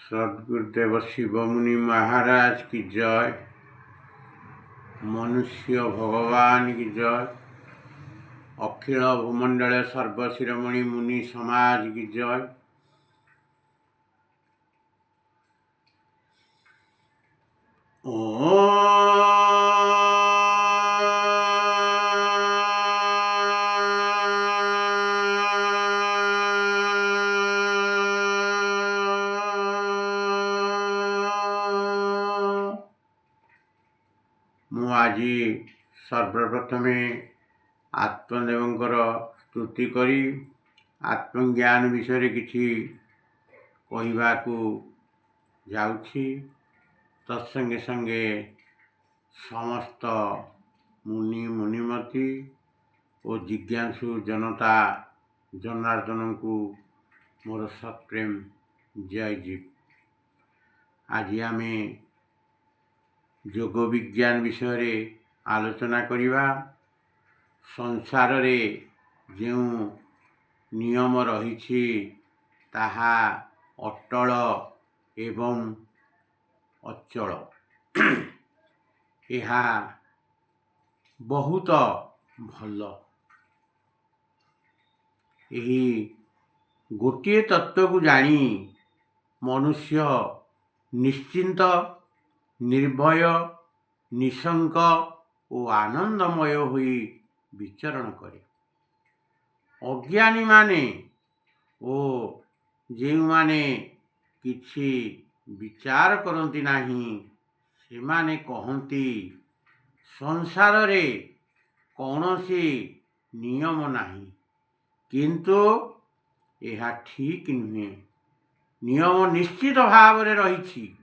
सद्गुरुदेव शिवमुनि महाराज की जय। मनुष्य भगवान की जय। अखिल भूमंडल सर्वशिरोमणि मुनि समाज की जय। मु आज सर्वप्रथमे आत्मदेवंकर स्तुति करी आत्मज्ञान विषय किछि कहवाकू जाउछि। तत्संगे संगे समस्त मुनि मुनिमती और जिज्ञासु जनता जनार्दन को मोर सत्प्रेम जय जीव। आज आमे योग विज्ञान विषय आलोचना करिवा। संसार रे जो नियम रही ताहा अटल एवं अचल। यह बहुत भल। यही गोटे तत्व को जानी मनुष्य निश्चिंत निर्भय निशंक और आनंदमय हुई विचरण करे। अज्ञानी माने ओ जे माने किछि विचार करती नहीं से माने कहती संसार रे कौनसी नियम नहीं, किंतु यह ठीक नुहे। नियम निश्चित भाव रे रही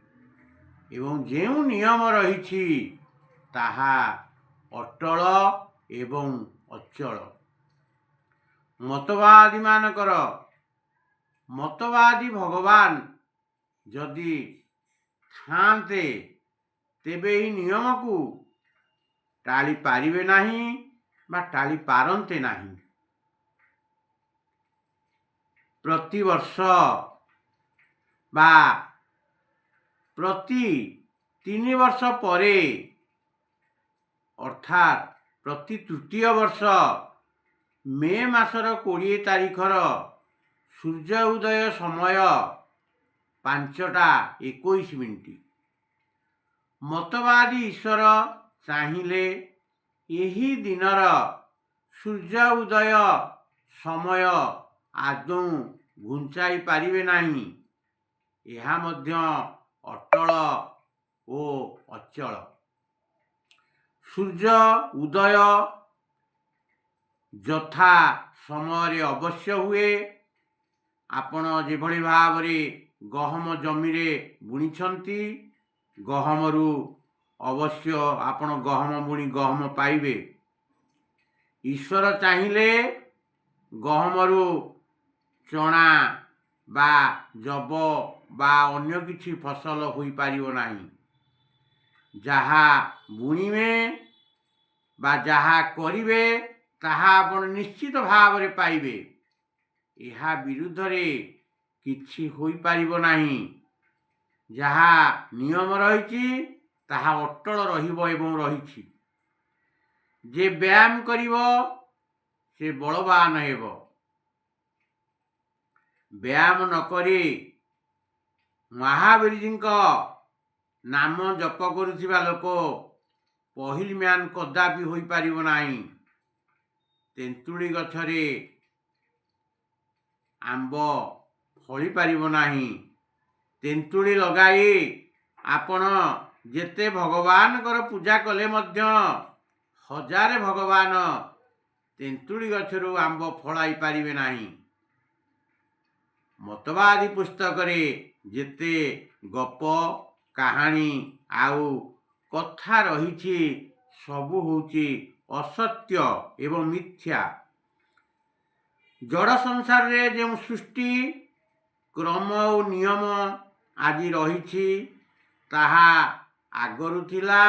एवं जो नियम रही ताहा अटल एवं अचल। मतवादी मानकर मतवादी भगवान जदि थांते तेबे ही नियम को टाली पारिबे नहीं बा टाली पारंते नहीं। प्रति वर्ष बा प्रति 3 वर्ष परे अर्थात प्रति तृतीय वर्ष मे मासर 20 तारिखर सूर्य उदय समय 5:21। मतवादी ईश्वर चाहिए यही दिनर सूर्य उदय समय आदौ घुंचाई पारिबे नहीं। यह मध्य अटल ओ अचल। सूर्य उदय यथा समय अवश्य हुए। आपण जेभली भाव रे गहम जमीरे बुणिछंती गहमरू अवश्य आपण गहम बुणी गहम पाइबे। ईश्वर चाहिए गहमरू चना बा जब बा अन्य किछि फसल होई पारिबो नाही। जहा बुणिबे बा जहा करिबे ताहा आपण निश्चित भाव रे पाइबे। यह विरुद्ध रे किछि होई पारिबो नाही। जहा नियम रही ताहा अटल रहिबो एवं रही। जे व्यायाम करिबो से बलवान हेबो। व्यायाम नकरी महावीर जी नाम जप करुथिबा लोक पहिल म्यान कदापि होई पारिबो नाही। तेंतुली गछरे आंब फली पारिबो नाही। तेंतुली लगाई आपण जेते भगवान कर पूजा कले मध्य हजार भगवान तेंतुली गछरु आंब फलाई पारिबे नाही। मतवादी पुस्तक रे जेते गप कहानी आउ कथा रही सबु होची असत्य एवं मिथ्या। जड़ संसार रे जो सृष्टि क्रम और नियम आज रही ताहा आगरु थिला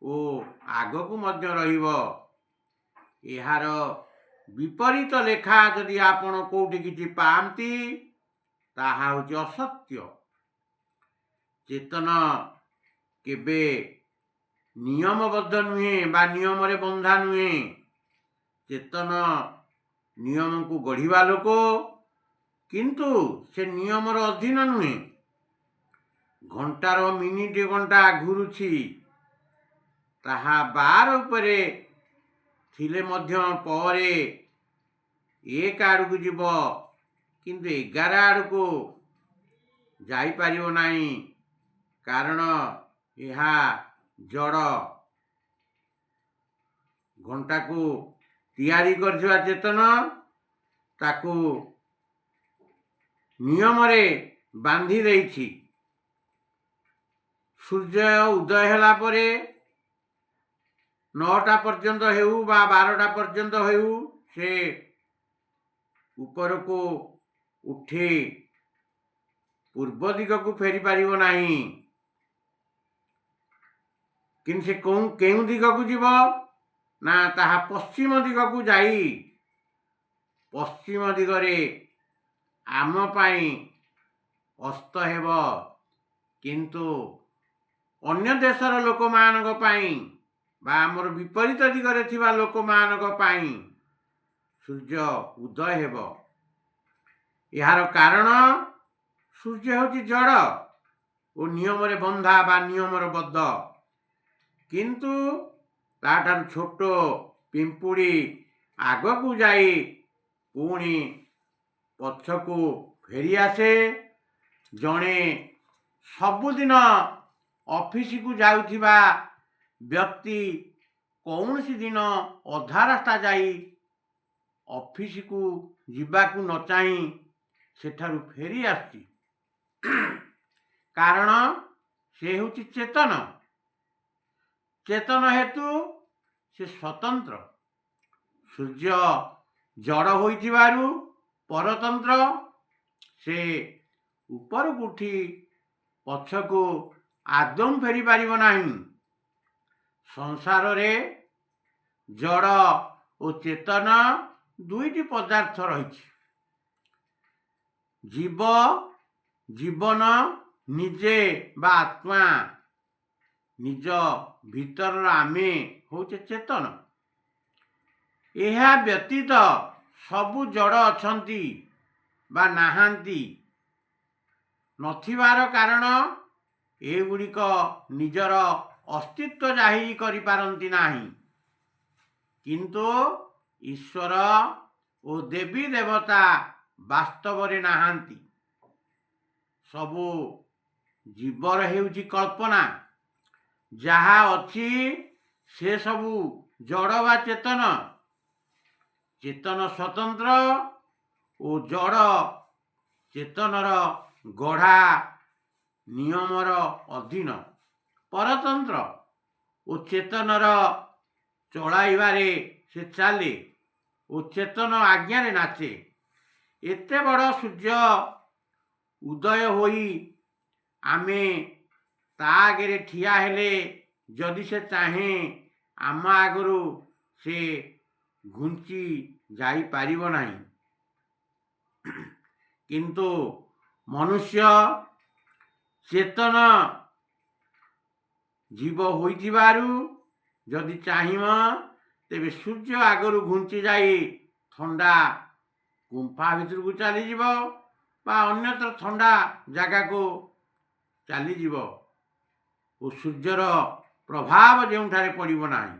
ओ आगकू मध्य रहिबो। यार विपरीत लेखा जदि आपण कोठी किछि पांती ताहा होची असत्य। ଚେତନ କେବେ ନିୟମବଦ୍ଧ ନୁହେଁ ବା ନିୟମରେ ବନ୍ଧା ନୁହେଁ। ଚେତନ ନିୟମକୁ ଗଢ଼ିବା ଲୋକ, କିନ୍ତୁ ସେ ନିୟମର ଅଧୀନ ନୁହେଁ। ଘଣ୍ଟାର ମିନିଟ ଘଣ୍ଟା ଘୁରୁଛି, ତାହା 12 ଉପରେ ଥିଲେ ମଧ୍ୟ ପରେ 1 ଆଡ଼କୁ ଯିବ, କିନ୍ତୁ 11 ଆଡ଼କୁ ଯାଇପାରିବ ନାହିଁ, କାରଣ ଏହା ଜଡ଼। ଘଣ୍ଟାକୁ ତିଆରି କରିଥିବା ଚେତନ ତାକୁ ନିୟମରେ ବାନ୍ଧି ଦେଇଛି। ସୂର୍ଯ୍ୟ ଉଦୟ ହେଲା ପରେ 9ଟା ପର୍ଯ୍ୟନ୍ତ ହେଉ ବା 12ଟା ପର୍ଯ୍ୟନ୍ତ ହେଉ, ସେ ଉପରକୁ ଉଠି ପୂର୍ବ ଦିଗକୁ ଫେରିପାରିବ ନାହିଁ। କିନ୍ତୁ ସେ କେଉଁ ଦିଗକୁ ଯିବ ନା ତାହା ପଶ୍ଚିମ ଦିଗକୁ ଯାଇ ପଶ୍ଚିମ ଦିଗରେ ଆମ ପାଇଁ ଅସ୍ତ ହେବ। କିନ୍ତୁ ଅନ୍ୟ ଦେଶର ଲୋକମାନଙ୍କ ପାଇଁ ବା ଆମର ବିପରୀତ ଦିଗରେ ଥିବା ଲୋକମାନଙ୍କ ପାଇଁ ସୂର୍ଯ୍ୟ ଉଦୟ ହେବ। ଏହାର କାରଣ ସୂର୍ଯ୍ୟ ହେଉଛି ଜଡ଼ ଓ ନିୟମରେ ବନ୍ଧା ବା ନିୟମର ବଦ୍ଧ। କିନ୍ତୁ ତାଠାରୁ ଛୋଟ ପିମ୍ପୁଡ଼ି ଆଗକୁ ଯାଇ ପୁଣି ପଛକୁ ଫେରିଆସେ। ଜଣେ ସବୁଦିନ ଅଫିସକୁ ଯାଉଥିବା ବ୍ୟକ୍ତି କୌଣସି ଦିନ ଅଧା ରାସ୍ତା ଯାଇ ଅଫିସକୁ ଯିବାକୁ ନ ଚାହିଁ ସେଠାରୁ ଫେରି ଆସୁଛି, କାରଣ ସେ ହେଉଛି ଚେତନ। ଚେତନ ହେତୁ ସେ ସ୍ୱତନ୍ତ୍ର। ସୂର୍ଯ୍ୟ ଜଡ଼ ହୋଇଥିବାରୁ ପରତନ୍ତ୍ର। ସେ ଉପରକୁ ଉଠି ପଛକୁ ଆଦୌ ଫେରିପାରିବ ନାହିଁ। ସଂସାରରେ ଜଡ଼ ଓ ଚେତନ ଦୁଇଟି ପଦାର୍ଥ ରହିଛି। ଜୀବନ ନିଜେ ବା ଆତ୍ମା, ନିଜ ଭିତରର ଆମେ ହେଉଛେ ଚେତନ। ଏହା ବ୍ୟତୀତ ସବୁ ଜଡ଼ ଅଛନ୍ତି ବା ନାହାନ୍ତି। ନଥିବାର କାରଣ ଏଗୁଡ଼ିକ ନିଜର ଅସ୍ତିତ୍ୱ ଜାହିର କରିପାରନ୍ତି ନାହିଁ। କିନ୍ତୁ ଈଶ୍ୱର ଓ ଦେବୀ ଦେବତା ବାସ୍ତବରେ ନାହାନ୍ତି। ସବୁ ଜୀବର ହେଉଛି କଳ୍ପନା। ଯାହା ଅଛି ସେ ସବୁ ଜଡ଼ ବା ଚେତନ। ଚେତନ ସ୍ୱତନ୍ତ୍ର ଓ ଜଡ଼ ଚେତନର ଗଢ଼ା ନିୟମର ଅଧୀନ। ପରତନ୍ତ୍ର ଓ ଚେତନର ଚଳାଇବାରେ ସେ ଚାଲେ ଓ ଚେତନ ଆଜ୍ଞାରେ ନାଚେ। ଏତେ ବଡ଼ ସୂର୍ଯ୍ୟ ଉଦୟ ହୋଇ ଆମେ ତା ଆଗରେ ଠିଆ ହେଲେ ଯଦି ସେ ଚାହେଁ ଆମ ଆଗରୁ ସେ ଘୁଞ୍ଚି ଯାଇପାରିବ ନାହିଁ। କିନ୍ତୁ ମନୁଷ୍ୟ ଚେତନ ଜୀବ ହୋଇଥିବାରୁ ଯଦି ଚାହିଁବ ତେବେ ସୂର୍ଯ୍ୟ ଆଗରୁ ଘୁଞ୍ଚି ଯାଇ ଥଣ୍ଡା ଗୁମ୍ଫା ଭିତରକୁ ଚାଲିଯିବ ବା ଅନ୍ୟତ୍ର ଥଣ୍ଡା ଜାଗାକୁ ଚାଲିଯିବ ଓ ସୂର୍ଯ୍ୟର ପ୍ରଭାବ ଯେଉଁଠାରେ ପଡ଼ିବ ନାହିଁ।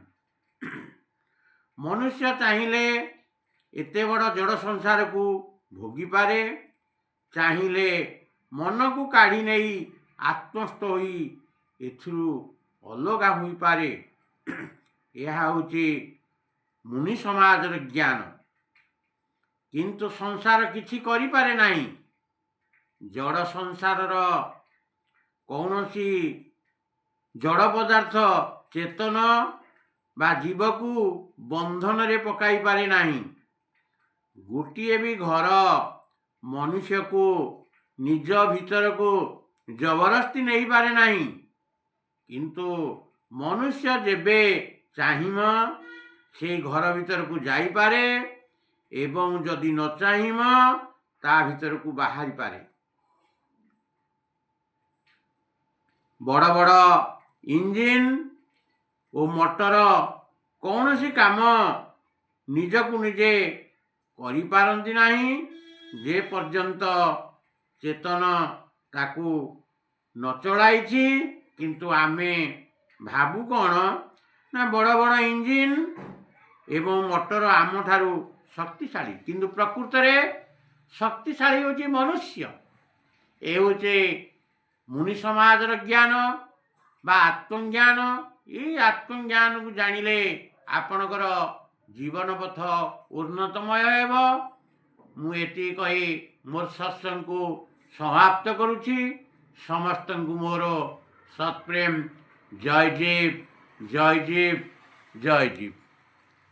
ମନୁଷ୍ୟ ଚାହିଁଲେ ଏତେ ବଡ଼ ଜଡ଼ ସଂସାରକୁ ଭୋଗିପାରେ। ଚାହିଁଲେ ମନକୁ କାଢ଼ି ନେଇ ଆତ୍ମସ୍ଥ ହୋଇ ଏଥିରୁ ଅଲଗା ହୋଇପାରେ। ଏହା ହେଉଛି ମୁନି ସମାଜର ଜ୍ଞାନ। କିନ୍ତୁ ସଂସାର କିଛି କରିପାରେ ନାହିଁ। ଜଡ଼ ସଂସାରର କୌଣସି ଜଡ଼ ପଦାର୍ଥ ଚେତନ ବା ଜୀବକୁ ବନ୍ଧନରେ ପକାଇ ପାରେ ନାହିଁ। ଗୋଟିଏ ବି ଘର ମନୁଷ୍ୟକୁ ନିଜ ଭିତରକୁ ଜବରଦସ୍ତି ନେଇପାରେ ନାହିଁ। କିନ୍ତୁ ମନୁଷ୍ୟ ଯେବେ ଚାହିଁବ ସେହି ଘର ଭିତରକୁ ଯାଇପାରେ ଏବଂ ଯଦି ନ ଚାହିଁବ ତା ଭିତରକୁ ବାହାରିପାରେ। ବଡ଼ ବଡ଼ ଇଞ୍ଜିନ୍ ଓ ମଟର କୌଣସି କାମ ନିଜକୁ ନିଜେ କରିପାରନ୍ତି ନାହିଁ ଯେ ପର୍ଯ୍ୟନ୍ତ ଚେତନ ତାକୁ ନ ଚଳାଇଛି। କିନ୍ତୁ ଆମେ ଭାବୁ କ'ଣ ନା ବଡ଼ ବଡ଼ ଇଞ୍ଜିନ୍ ଏବଂ ମଟର ଆମଠାରୁ ଶକ୍ତିଶାଳୀ, କିନ୍ତୁ ପ୍ରକୃତରେ ଶକ୍ତିଶାଳୀ ହେଉଛି ମନୁଷ୍ୟ। ଏ ହେଉଛି ମୁନି ସମାଜର ଜ୍ଞାନ ବା ଆତ୍ମଜ୍ଞାନ। ଏଇ ଆତ୍ମଜ୍ଞାନକୁ ଜାଣିଲେ ଆପଣଙ୍କର ଜୀବନ ପଥ ଉନ୍ନତମୟ ହେବ। ମୁଁ ଏତିକି କହି ମୋର ସତ୍ସଙ୍ଗକୁ ସମାପ୍ତ କରୁଛି। ସମସ୍ତଙ୍କୁ ମୋର ସତ୍ପ୍ରେମ। ଜୟ ଜୀବ, ଜୟ ଜୀବ, ଜୟ ଜୀବ।